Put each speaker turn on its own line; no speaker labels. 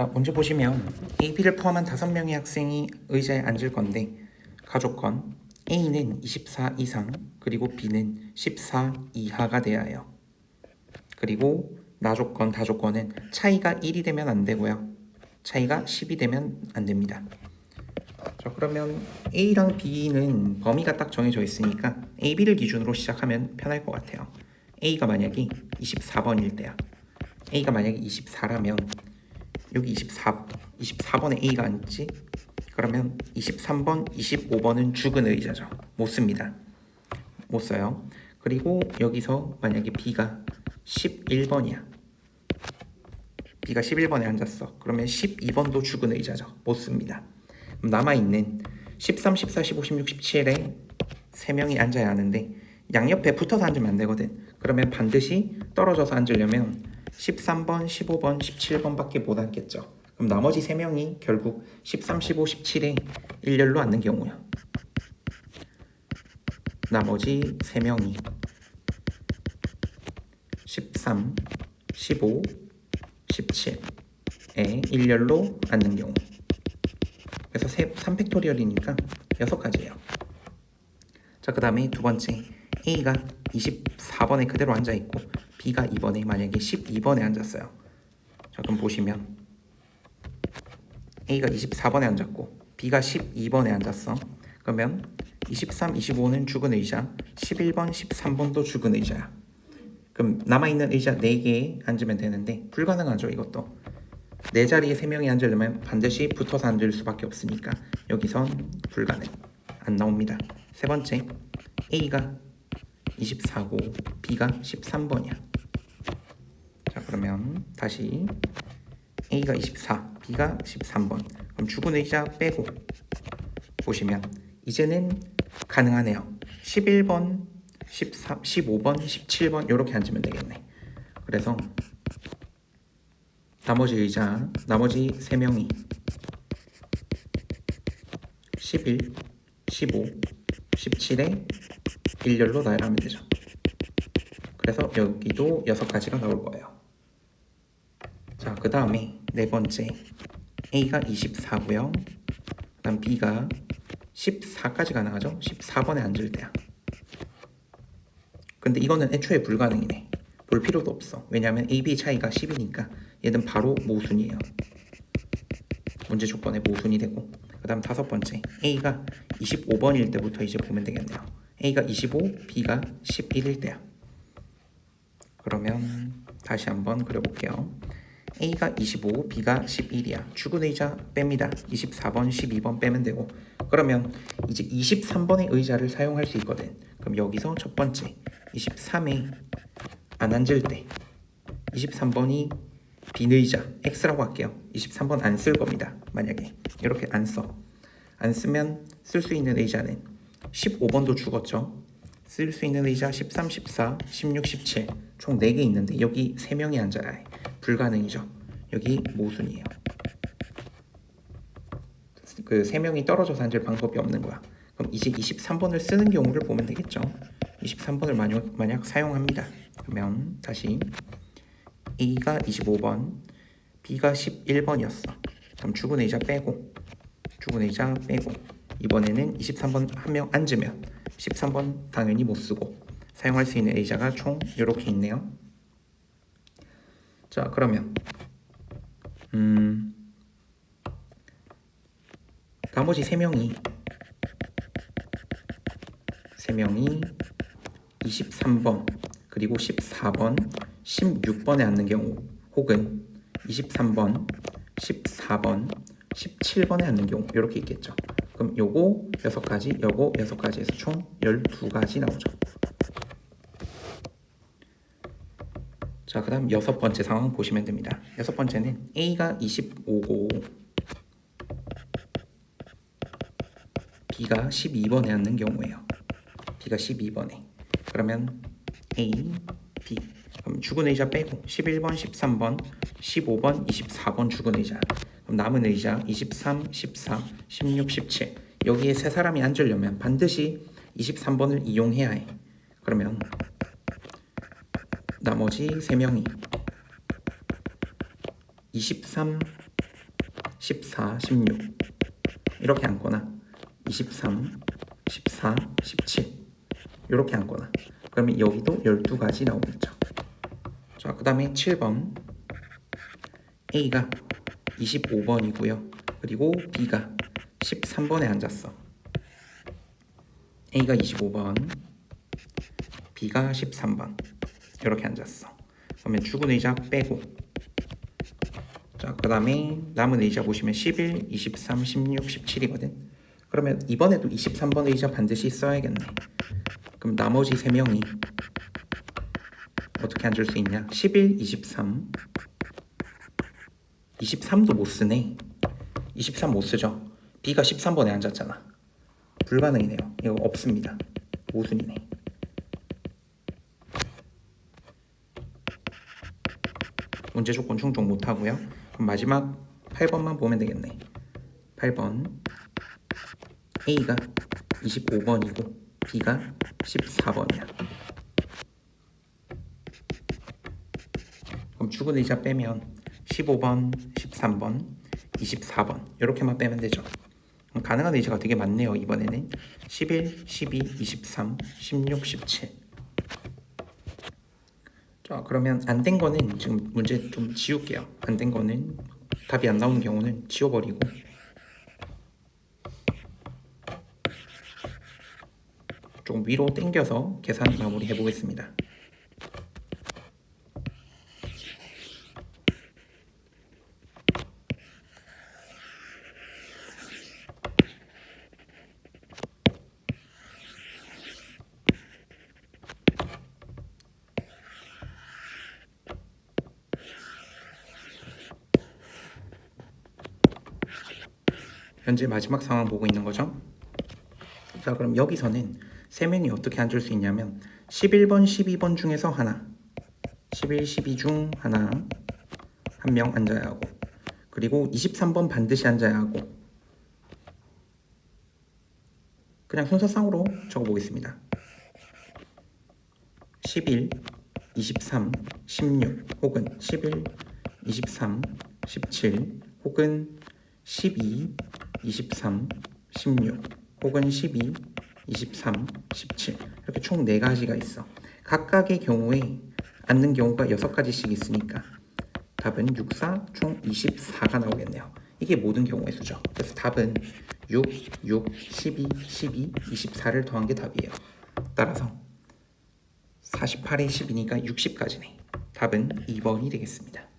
자, 문제 보시면 A, B를 포함한 5명의 학생이 의자에 앉을 건데 가조건 A는 24 이상 그리고 B는 14 이하가 돼야 해요. 그리고 나조건, 다조건은 차이가 1이 되면 안 되고요. 차이가 10이 되면 안 됩니다. 자, 그러면 A랑 B는 범위가 딱 정해져 있으니까 A, B를 기준으로 시작하면 편할 것 같아요. A가 만약에 24번일 때야. A가 만약에 24라면 여기 24번에 A가 앉지? 그러면 23번, 25번은 죽은 의자죠. 못 씁니다. 못 써요. 그리고 여기서 만약에 B가 11번이야. B가 11번에 앉았어. 그러면 12번도 죽은 의자죠. 못 씁니다. 그럼 남아있는 13, 14, 15, 16, 17에 3명이 앉아야 하는데 양옆에 붙어서 앉으면 안 되거든. 그러면 반드시 떨어져서 앉으려면 13번, 15번, 17번밖에 못 앉겠죠. 그럼 나머지 3명이 결국 13, 15, 17에 일렬로 앉는 경우야. 나머지 3명이 13, 15, 17에 일렬로 앉는 경우. 그래서 3팩토리얼이니까 6가지예요. 자, 그 다음에 두 번째 A가 24번에 그대로 앉아있고 B가 2번에 만약에 12번에 앉았어요. 자, 그럼 보시면 A가 24번에 앉았고 B가 12번에 앉았어. 그러면 23, 25는 죽은 의자, 11번, 13번도 죽은 의자야. 그럼 남아있는 의자 4개에 앉으면 되는데 불가능하죠. 이것도 내 자리에 3명이 앉으려면 반드시 붙어서 앉을 수밖에 없으니까 여기선 불가능, 안 나옵니다. 세 번째 A가 24고 B가 13번이야. 자, 그러면 다시 A가 24, B가 13번. 그럼 죽은 의자 빼고 보시면 이제는 가능하네요. 11번, 13, 15번, 17번 이렇게 앉으면 되겠네. 그래서 나머지 의자, 나머지 3명이 11, 15, 17에 일렬로 나열하면 되죠. 그래서 여기도 6가지가 나올 거예요. 자, 그 다음에 네 번째 A가 24고요. 그 다음 B가 14까지 가능하죠. 14번에 앉을 때야. 근데 이거는 애초에 불가능이네. 볼 필요도 없어. 왜냐하면 A, B 차이가 10이니까 얘는 바로 모순이에요. 문제 조건에 모순이 되고. 그 다음 다섯 번째 A가 25번일 때부터 이제 보면 되겠네요. A가 25, B가 11일 때야. 그러면 다시 한번 그려볼게요. A가 25, B가 11이야. 죽은 의자 뺍니다. 24번, 12번 빼면 되고. 그러면 이제 23번의 의자를 사용할 수 있거든. 그럼 여기서 첫 번째 23에 안 앉을 때 23번이 빈 의자 X라고 할게요. 23번 안 쓸 겁니다. 만약에 이렇게 안 써. 안 쓰면 쓸 수 있는 의자는 15번도 죽었죠. 쓸 수 있는 의자 13, 14, 16, 17 총 4개 있는데 여기 3명이 앉아야 해. 불가능이죠. 여기 모순이에요. 그 3명이 떨어져서 앉을 방법이 없는 거야. 그럼 이제 23번을 쓰는 경우를 보면 되겠죠. 23번을 만약 사용합니다. 그러면 다시 A가 25번, B가 11번이었어. 그럼 죽은 의자 빼고 이번에는 23번 한 명 앉으면 13번 당연히 못 쓰고 사용할 수 있는 의자가 총 이렇게 있네요. 자, 그러면 나머지 3명이 23번 그리고 14번, 16번에 앉는 경우 혹은 23번, 14번, 17번에 앉는 경우 이렇게 있겠죠. 그럼 요거 6가지, 요거 6가지 해서 총 12가지 나오죠. 자, 그 다음 6번째 상황 보시면 됩니다. 6번째는 A가 25고 B가 12번에 앉는 경우예요. B가 12번에. 그러면 A, B. 그럼 죽은 의자 빼고 11번, 13번, 15번, 24번 죽은 의자. 그럼 남은 의자 23, 14, 16, 17. 여기에 3사람이 앉으려면 반드시 23번을 이용해야 해. 그러면 나머지 3명이 23, 14, 16 이렇게 앉거나 23, 14, 17 이렇게 앉거나 그러면 여기도 12가지 나오겠죠. 자, 그 다음에 7번 A가 25번이고요. 그리고 B가 13번에 앉았어. A가 25번, B가 13번 이렇게 앉았어. 그러면 죽은 의자 빼고 자, 그 다음에 남은 의자 보시면 11, 23, 16, 17이거든. 그러면 이번에도 23번 의자 반드시 써야겠네. 그럼 나머지 3명이 어떻게 앉을 수 있냐? 11, 23 23도 못 쓰네. 23 못 쓰죠. B가 13번에 앉았잖아. 불가능이네요. 이거 없습니다. 모순이네. 문제 조건 충족 못하고요. 그럼 마지막 8번만 보면 되겠네. 8번 A가 25번이고 B가 14번이야. 그럼 죽은 의자 빼면 15번, 13번, 24번 이렇게만 빼면 되죠. 그럼 가능한 의자가 되게 많네요. 이번에는 11, 12, 23, 16, 17. 자, 그러면 안 된 거는 지금 문제 좀 지울게요. 안 된 거는 답이 안 나오는 경우는 지워버리고 조금 위로 당겨서 계산 마무리 해보겠습니다. 현재 마지막 상황 보고 있는 거죠. 자, 그럼 여기서는 3명이 어떻게 앉을 수 있냐면 11번, 12번 중에서 하나 11, 12 중 하나 한 명 앉아야 하고 그리고 23번 반드시 앉아야 하고 그냥 순서상으로 적어보겠습니다. 11, 23, 16 혹은 11, 23, 17 혹은 12, 23, 16 혹은 12, 23, 17 이렇게 총 4가지가 있어. 각각의 경우에 앉는 경우가 6가지씩 있으니까 답은 6, 4, 총 24가 나오겠네요. 이게 모든 경우의 수죠. 그래서 답은 6, 6, 12, 12, 24를 더한 게 답이에요. 따라서 48에 10이니까 60까지네. 답은 2번이 되겠습니다.